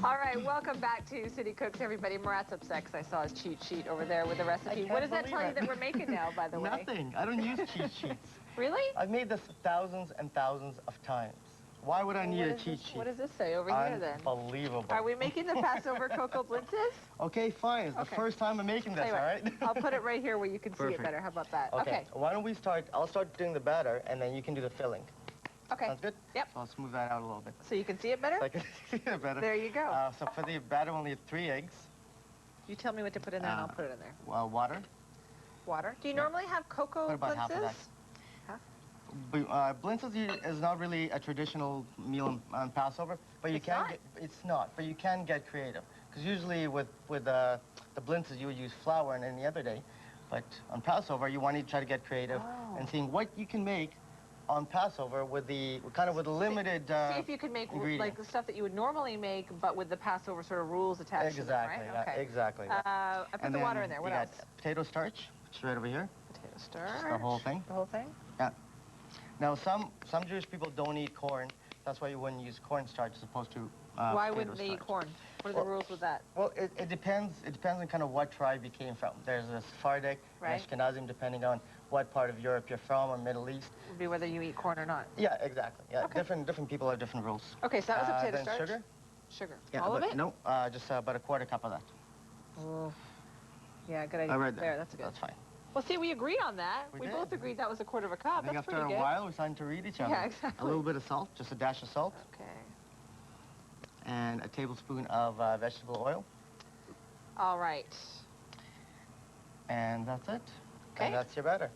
All right, welcome back to City Cooks, everybody. MARAT'S upset because I saw his cheat sheet over there with the recipe. What does that tell you that we're making now, by the way? Nothing. I don't use cheat sheets. Really? I've made this thousands and thousands of times. Why would I need a cheat sheet? What does this say over here, then? Unbelievable. Are we making the Passover cocoa blintzes? Okay, fine. It's the first time I'm making this, all right? I'll put it right here where you can see it better. How about that? Okay. Why don't we start? I'll start doing the batter, and then you can do the filling. Okay. Sounds good? Yep. So I'll smooth that out a little bit. So you can see it better? So I can see it better. There you go. So for the batter, we'll need 3 eggs. You tell me what to put in there, and I'll put it in there. Water. Water. Do you normally have cocoa What about blintzes? half of that? Blintzes is not really a traditional meal on Passover, but you can get, it's not, but you can get creative. Because usually with the blintzes, you would use flour and any other day. But on Passover, you want to try to get creative and seeing what you can make on Passover with the limited see if you could make like the stuff that you would normally make, but with the Passover sort of rules attached to them, right? Yeah, exactly. I put the water in there. What else? Potato starch, which is right over here. Potato starch. Just the whole thing. The whole thing? Yeah. Now, some Jewish people don't eat corn. That's why you wouldn't use cornstarch as opposed to Why wouldn't they eat corn? What are the rules with that? Well, it depends. It depends on kind of what tribe you came from. There's a Sephardic, and Ashkenazim, depending on what part of Europe you're from or Middle East. Would be whether you eat corn or not. Yeah, exactly. Yeah, different people have different rules. Okay, so that was a potato starch. Sugar. Sugar. Yeah, all of it? No, just about a 1/4 cup of that. Oh, yeah, good idea. Right there, that's good. That's fine. Well, see, we agreed on that. We both agreed that was a 1/4 cup. That's pretty good. After a while, we're starting to read each other. Yeah, exactly. A little bit of salt, just a dash of salt. Okay. And a tablespoon of vegetable oil. All right. And that's it. Okay. And that's your batter.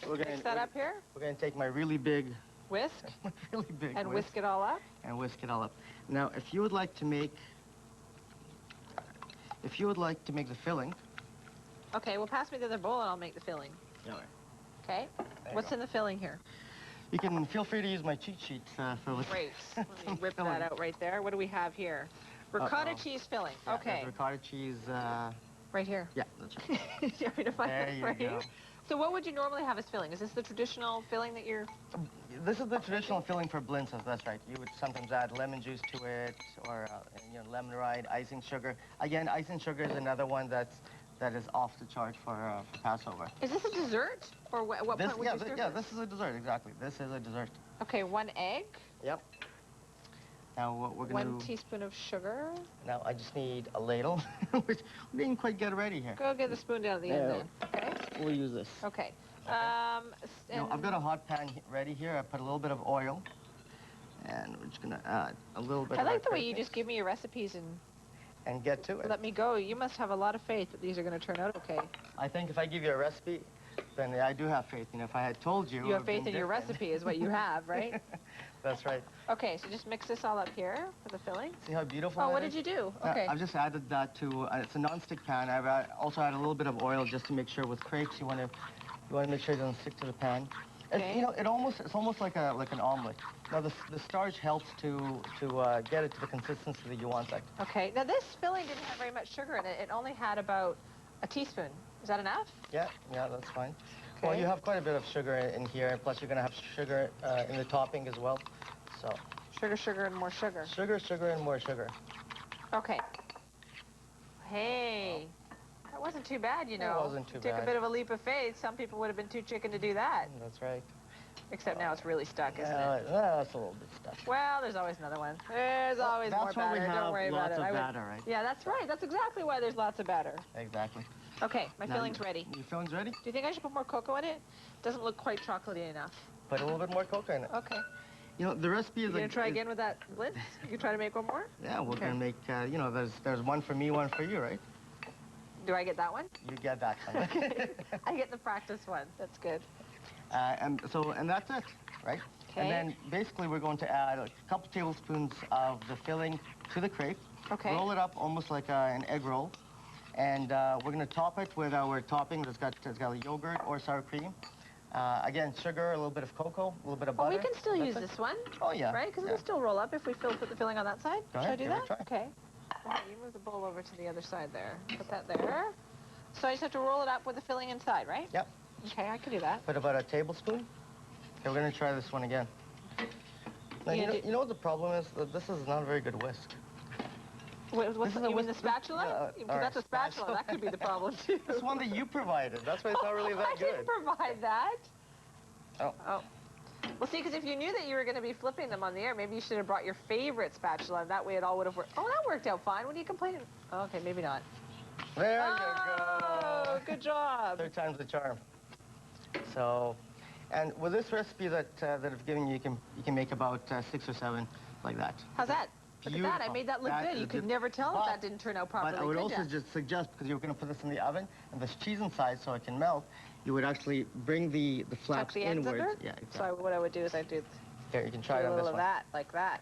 We're gonna mix that up here. We're going to take my really big... Whisk? really big and whisk it all up? And whisk it all up. Now, if you would like to make... the filling... Okay, well, pass me the other bowl and I'll make the filling. All right. Okay. What's in the filling here? You can feel free to use my cheat sheet for what's... Great. Let me whip that out right there. What do we have here? Ricotta cheese filling. Yeah, okay. Ricotta cheese... Right here? Yeah, that's right. Do you want me to find there it right here? So what would you normally have as filling? Is this the traditional filling that you're... This is the traditional filling for blintzes, that's right. You would sometimes add lemon juice to it, or lemon rind, icing sugar. Again, icing sugar is another one that is off the chart for Passover. Is this a dessert? Or what point would you serve this is a dessert, exactly. This is a dessert. Okay, 1 egg. Yep. Now what we're going to 1 teaspoon of sugar. Now I just need a ladle, which we didn't quite get ready here. Go get the spoon down at the end then. Okay. We'll use this. Okay. I've got a hot pan ready here. I put a little bit of oil, and we're just going to add a little bit I like the way you just give me your recipes and get to it. Let me go. You must have a lot of faith that these are going to turn out okay. I think if I give you a recipe, then I do have faith. If I had told you... You have faith in your recipe is what you have, right? That's right. Okay, so just mix this all up here for the filling. See how beautiful what did you do? Okay. I've just added that to, it's a non-stick pan. I've also added a little bit of oil just to make sure with crepes you want to make sure it doesn't stick to the pan. Okay. It's almost like an omelet. Now the starch helps to get it to the consistency that you want it. Okay. Now this filling didn't have very much sugar in it. It only had about a teaspoon. Is that enough? Yeah, that's fine. Okay. Well, you have quite a bit of sugar in here, and plus you're going to have sugar in the topping as well. So. Sugar, and more sugar. Sugar, and more sugar. Okay. Hey, that wasn't too bad, It wasn't too bad. Took a bit of a leap of faith. Some people would have been too chicken to do that. That's right. Except now it's really stuck, isn't it? Yeah, it's a little bit stuck. Well, there's always another one. There's always more batter. Don't worry about it. Lots of batter, right? Yeah, that's right. That's exactly why there's lots of batter. Exactly. Okay, my filling's ready. Your filling's ready? Do you think I should put more cocoa in it? Doesn't look quite chocolatey enough. Put a little bit more cocoa in it. Okay. The recipe is... You gonna try again with that blitz? You can try to make one more? Yeah, we're gonna make, there's one for me, one for you, right? Do I get that one? You get that one. Okay. I get the practice one. That's good. And that's it, right? Okay. And then basically we're going to add a couple tablespoons of the filling to the crepe. Okay. Roll it up almost like an egg roll. And we're going to top it with our topping that's got yogurt or sour cream. Again, sugar, a little bit of cocoa, a little bit of butter. We can still use this one. Oh, yeah. Right? Because it'll still roll up if we put the filling on that side. Go ahead, Should I do that? try. Okay. All right, you move the bowl over to the other side there. Put that there. So I just have to roll it up with the filling inside, right? Yep. Okay, I can do that. Put about a tablespoon. Okay, we're going to try this one again. Now, you know what the problem is? This is not a very good whisk. What's you mean the spatula? That's a spatula. That could be the problem, too. It's one that you provided. That's why it's not really that good. I didn't provide that. Oh. Well, see, because if you knew that you were going to be flipping them on the air, maybe you should have brought your favorite spatula, and that way it all would have worked. Oh, that worked out fine. What are you complaining? Oh, okay, maybe not. There you go. Oh, good job. 3 times the charm. So, and with this recipe that I've given you, you can make about 6 or 7 like that. How's that? Look at that. I made that look good. You could never tell if that didn't turn out properly. But I would also just suggest, because you're going to put this in the oven, and there's cheese inside so it can melt, you would actually bring the flaps inwards. Yeah, exactly. So what I would do is I'd do here, you can try it on this one. a little of that, like that.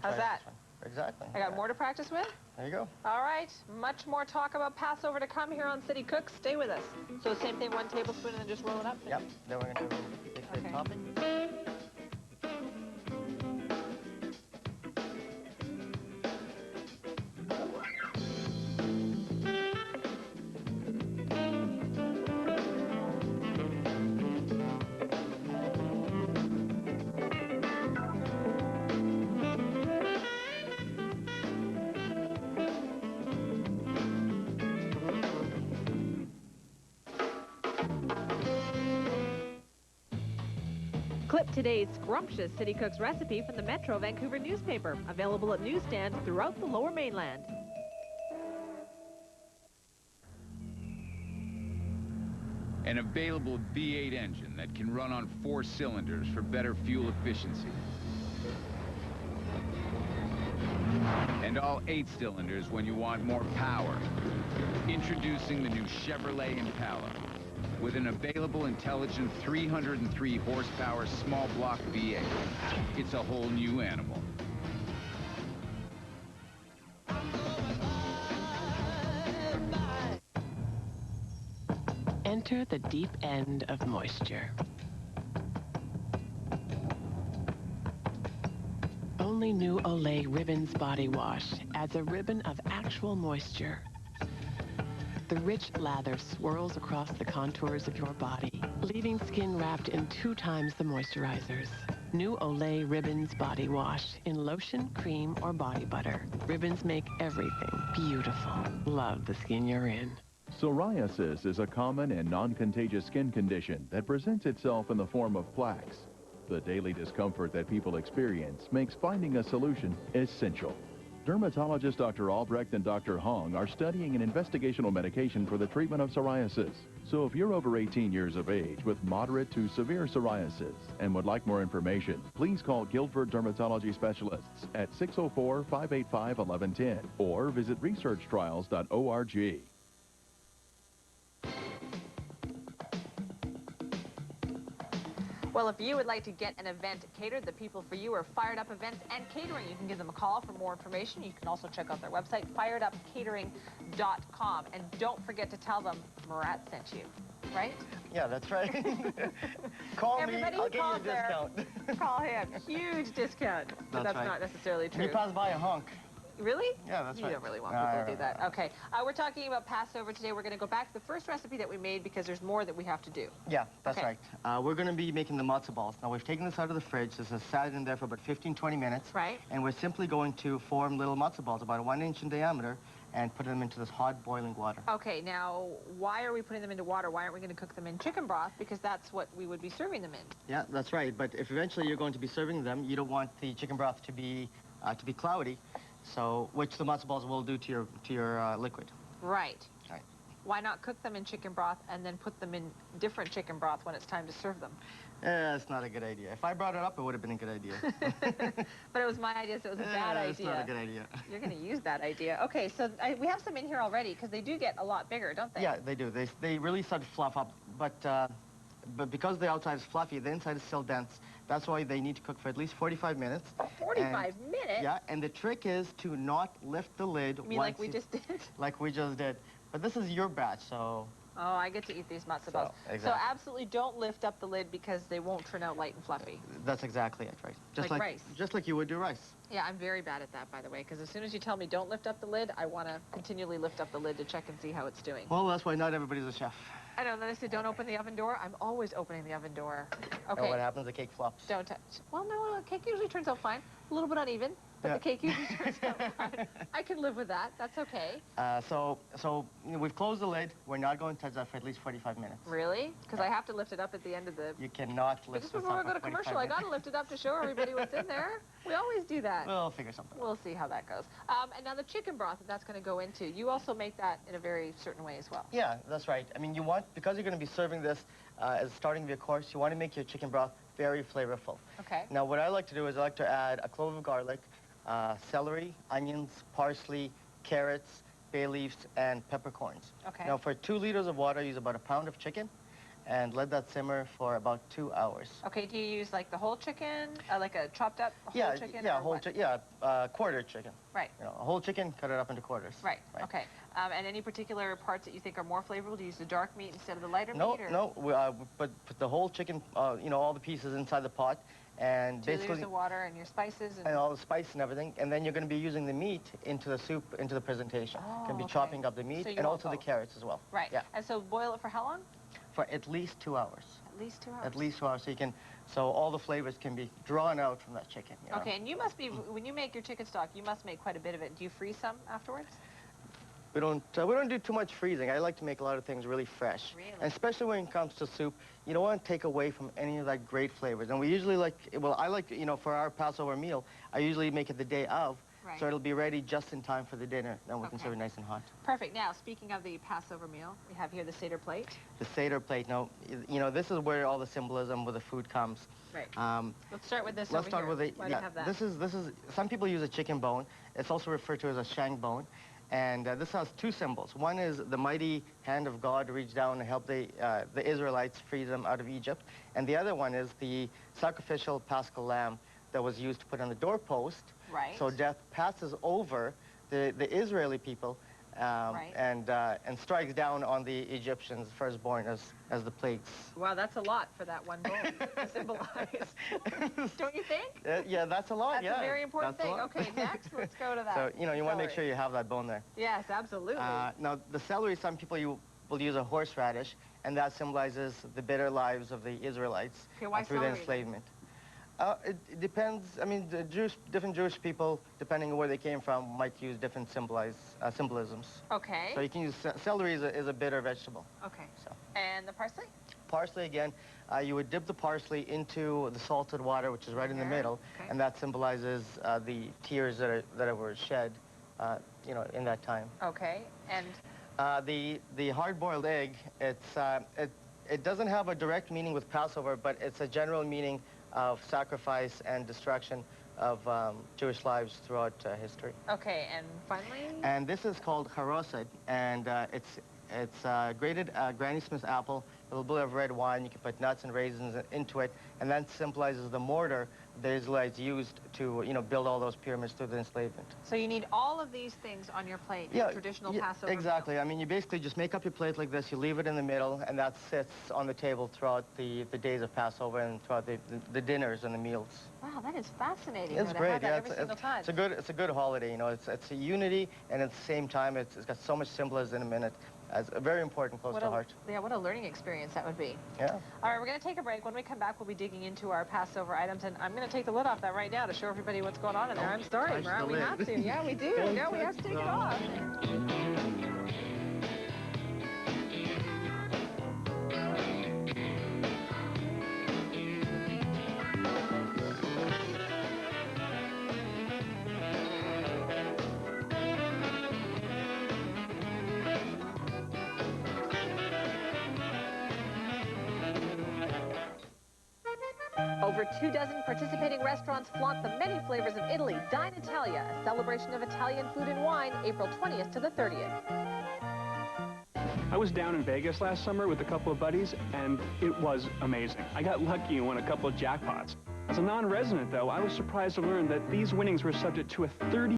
How's that? Exactly. I got more to practice with? There you go. All right. Much more talk about Passover to come here on City Cooks. Stay with us. So same thing, 1 tablespoon, and then just roll it up? Yep. Then we're going to do a big topping. Clip today's scrumptious City Cooks recipe from the Metro Vancouver newspaper, available at newsstands throughout the Lower Mainland. An available V8 engine that can run on 4 cylinders for better fuel efficiency. And all 8 cylinders when you want more power. Introducing the new Chevrolet Impala. With an available intelligent 303 horsepower small block V8. It's a whole new animal. Enter the deep end of moisture. Only new Olay Ribbons Body Wash adds a ribbon of actual moisture. The rich lather swirls across the contours of your body, leaving skin wrapped in 2 times the moisturizers. New Olay Ribbons Body Wash in lotion, cream, or body butter. Ribbons make everything beautiful. Love the skin you're in. Psoriasis is a common and non-contagious skin condition that presents itself in the form of plaques. The daily discomfort that people experience makes finding a solution essential. Dermatologist Dr. Albrecht and Dr. Hong are studying an investigational medication for the treatment of psoriasis. So if you're over 18 years of age with moderate to severe psoriasis and would like more information, please call Guildford Dermatology Specialists at 604-585-1110 or visit researchtrials.org. Well, if you would like to get an event catered, the People For You are Fired Up Events and Catering. You can give them a call for more information. You can also check out their website, firedupcatering.com. And don't forget to tell them Marat sent you, right? Yeah, that's right. Call Everybody me, I'll get you a discount. Call him. Huge discount. But that's right. Not necessarily true. When you pass by a honk. Really? Yeah, that's right. You don't really want people to do that. Okay. We're talking about Passover today. We're going to go back to the first recipe that we made because there's more that we have to do. Yeah, that's right. We're going to be making the matzo balls. Now, we've taken this out of the fridge. This has sat in there for about 15-20 minutes. Right. And we're simply going to form little matzo balls about 1 inch in diameter and put them into this hot boiling water. Okay, now, why are we putting them into water? Why aren't we going to cook them in chicken broth? Because that's what we would be serving them in. Yeah, that's right. But if eventually you're going to be serving them, you don't want the chicken broth to be cloudy. So, which the matzo balls will do to your liquid. Right. Right. Why not cook them in chicken broth and then put them in different chicken broth when it's time to serve them? That's not a good idea. If I brought it up, it would have been a good idea. But it was my idea, so it was a bad idea. It's not a good idea. You're going to use that idea. Okay, so we have some in here already because they do get a lot bigger, don't they? Yeah, they do. They really start to fluff up, but because the outside is fluffy, the inside is still dense. That's why they need to cook for at least 45 minutes. 45 minutes? Yeah, and the trick is to not lift the lid. You mean like we just did? Like we just did. But this is your batch, so... Oh, I get to eat these matzo balls. Exactly. So absolutely don't lift up the lid because they won't turn out light and fluffy. That's exactly it, right? Just like rice. Just like you would do rice. Yeah, I'm very bad at that, by the way, because as soon as you tell me don't lift up the lid, I want to continually lift up the lid to check and see how it's doing. Well, that's why not everybody's a chef. I know, then I said don't open the oven door. I'm always opening the oven door. Okay. And what happens? The cake flops. Don't touch. Well, no, cake usually turns out fine. A little bit uneven, but the cake usually turns out fine. I can live with that. That's okay. So we've closed the lid. We're not going to touch that for at least 45 minutes. Really? Because I have to lift it up at the end of the... You cannot But lift just this before up we go for to 45 commercial, I got to lift it up to show everybody what's in there. We always do that. We'll figure something out. We'll see how that goes. And now the chicken broth that's going to go into, you also make that in a very certain way as well. Yeah, that's right. I mean, because you're going to be serving this as starting of your course, you want to make your chicken broth very flavorful. Okay. Now, what I like to do is I like to add a clove of garlic, celery, onions, parsley, carrots, bay leaves, and peppercorns. Okay. Now, for 2 liters of water, use about a pound of chicken, and let that simmer for about 2 hours. Okay, do you use like the whole chicken, like a chopped up whole chicken? Yeah, quarter chicken. Right. You know, a whole chicken, cut it up into quarters. Right. Okay. And any particular parts that you think are more flavorful? Do you use the dark meat instead of the lighter meat? Or? No, but put the whole chicken, you know, all the pieces inside the pot, and 2 basically... liters of water and your spices and all the spice and everything, and then you're going to be using the meat into the soup, into the presentation. Oh, Going to be chopping up the meat and also the carrots as well. Right. Yeah. And so boil it for how long? For at least 2 hours. At least 2 hours. At least 2 hours, so all the flavors can be drawn out from that chicken. You know? Okay, and you must be, when you make your chicken stock, you must make quite a bit of it. Do you freeze some afterwards? We don't do too much freezing. I like to make a lot of things really fresh. Really? And especially when it comes to soup, you don't want to take away from any of that great flavors. And we usually I like, you know, for our Passover meal, I usually make it the day of. Right. So it'll be ready just in time for the dinner. Then we can serve it nice and hot. Perfect. Now, speaking of the Passover meal, we have here the Seder plate. The Seder plate. Now, you know, this is where all the symbolism with the food comes. Right. Let's start with this. Let's start with it. Why do you have that? This is. Some people use a chicken bone. It's also referred to as a shank bone. And this has 2 symbols. One is the mighty hand of God reached down and helped the Israelites free them out of Egypt. And the other one is the sacrificial paschal lamb that was used to put on the doorpost. Right. So death passes over the Israeli people and strikes down on the Egyptians firstborn as the plagues. Wow, that's a lot for that one bone to symbolize. Don't you think? Yeah, that's a lot. That's a very important thing. Okay, next, let's go to that. So, you know, you want to make sure you have that bone there. Yes, absolutely. Now, the celery, some people will use a horseradish, and that symbolizes the bitter lives of the Israelites through the enslavement. It depends. I mean, different Jewish people, depending on where they came from, might use different symbolisms. Okay. So you can use celery is a bitter vegetable. Okay. So. And the parsley? Parsley, again, you would dip the parsley into the salted water, which is right in the middle, and that symbolizes the tears that were shed, you know, in that time. Okay. And the hard-boiled egg, it doesn't have a direct meaning with Passover, but it's a general meaning of sacrifice and destruction of Jewish lives throughout history. Okay, and finally? And this is called haroset, and it's grated Granny Smith apple, a little bit of red wine. You can put nuts and raisins into it, and that symbolizes the mortar the Israelites used to, you know, build all those pyramids through the enslavement. So you need all of these things on your plate, your traditional Passover exactly. meal. I mean, you basically just make up your plate like this, you leave it in the middle, and that sits on the table throughout the days of Passover and throughout the dinners and the meals. Wow, that is fascinating. It's great. Yeah, every single time. It's a good holiday. You know, it's a unity, and at the same time, it's got so much symbolism in it. It's very important, close to heart. Yeah, what a learning experience that would be. Yeah. All right, we're going to take a break. When we come back, we'll be digging into our Passover items, and I'm going to take the lid off that right now to show everybody what's going on in there. I'm sorry, Brad, we have to. Yeah, we do. Yeah, we have to take it off. Over 2 dozen participating restaurants flaunt the many flavors of Italy. Dine Italia, a celebration of Italian food and wine, April 20th to the 30th. I was down in Vegas last summer with a couple of buddies, and it was amazing. I got lucky and won a couple of jackpots. As a non-resident, though, I was surprised to learn that these winnings were subject to a 30